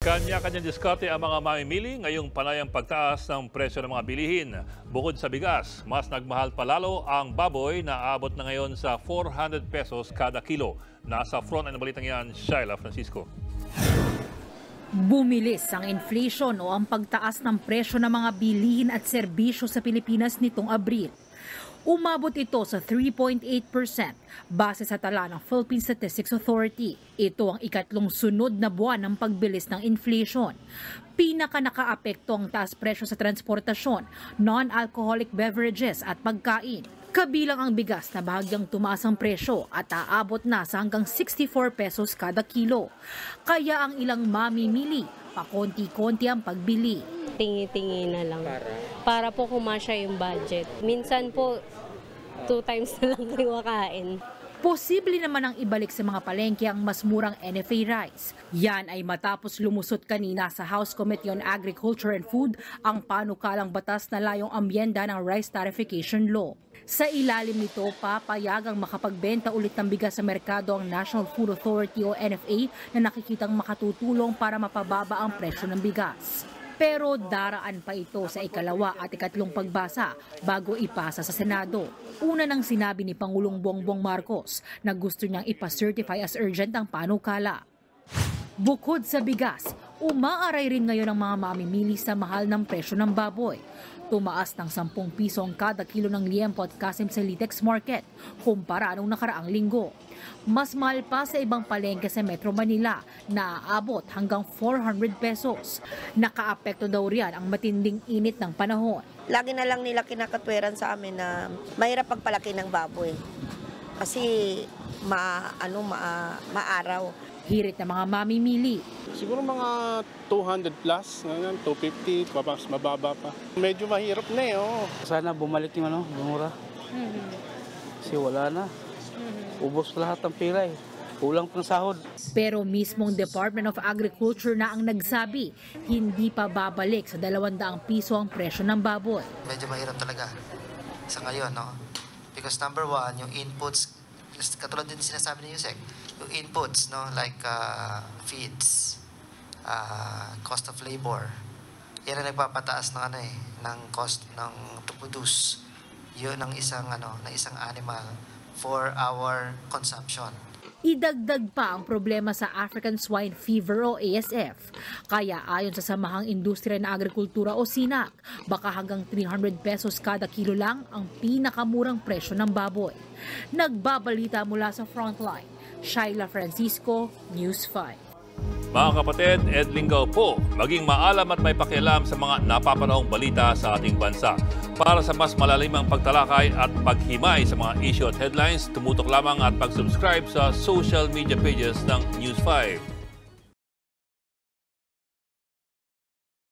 Kanya-kanyang diskarte ang mga mamimili ngayong panayang pagtaas ng presyo ng mga bilihin. Bukod sa bigas, mas nagmahal palalo ang baboy na aabot na ngayon sa 400 pesos kada kilo. Nasa front ng balitang yan, Shaila Francisco. Bumilis ang inflation o ang pagtaas ng presyo ng mga bilihin at serbisyo sa Pilipinas nitong Abril. Umabot ito sa 3.8% base sa tala ng Philippine Statistics Authority. Ito ang ikatlong sunod na buwan ng pagbilis ng inflation. Pinaka nakaapekto ang taas presyo sa transportasyon, non-alcoholic beverages at pagkain. Kabilang ang bigas na bahagyang tumaas ang presyo at aabot na sa hanggang 64 pesos kada kilo. Kaya ang ilang mamimili, pakonti-konti ang pagbili. Tingi-tingi na lang. Para po kumasya yung budget. Minsan po, 2 times na lang kayo makain. Posible naman ang ibalik sa mga palengke ang mas murang NFA rice. Yan ay matapos lumusot kanina sa House Committee on Agriculture and Food ang panukalang batas na layong amyenda ng Rice Tarification Law. Sa ilalim nito, papayagang makapagbenta ulit ng bigas sa merkado ang National Food Authority o NFA na nakikitang makatutulong para mapababa ang presyo ng bigas. Pero daraan pa ito sa ikalawa at ikatlong pagbasa bago ipasa sa Senado. Una nang sinabi ni Pangulong Bongbong Marcos na gusto niyang ipa-certify as urgent ang panukala. Bukod sa bigas, umaaray rin ngayon ang mga mamimili sa mahal ng presyo ng baboy. Tumaas ng 10 piso ang kada kilo ng liempo at kasim sa Litex Market kumpara nung nakaraang linggo. Mas mahal pa sa ibang palengke sa Metro Manila na aabot hanggang 400 pesos. Nakaapekto daw riyan ang matinding init ng panahon. Lagi na lang nila kinakatwiran sa amin na mahirap pagpalaki ng baboy. Kasi maaraw. Hirit na mga mamimili. Siguro mga 200 plus, 250, mas mababa pa. Medyo mahirap na eh. Oh. Sana bumalik yung mura. Kasi wala na. Ubos lahat ng pera eh. Kulang pang sahod. Pero mismong Department of Agriculture na ang nagsabi, hindi pa babalik sa 200 piso ang presyo ng baboy. Medyo mahirap talaga sa ngayon, no? Because number one, yung inputs, katulad din sinasabi ni Yusek, yung inputs, no, like feeds, cost of labor, yan ang nagpapataas ng ng cost ng to produce yun ng isang animal for our consumption. Idagdag pa ang problema sa African Swine Fever o ASF. Kaya ayon sa Samahang Industriya ng Agrikultura o SINAG, baka hanggang 300 pesos kada kilo lang ang pinakamurang presyo ng baboy. Nagbabalita mula sa Frontline, Shaila Francisco, News 5. Mga kapatid, Ed Lingaw po, maging maalam at may pakialam sa mga napapanahong balita sa ating bansa. Para sa mas malalimang pagtalakay at paghimay sa mga issue at headlines, tumutok lamang at pag-subscribe sa social media pages ng News 5.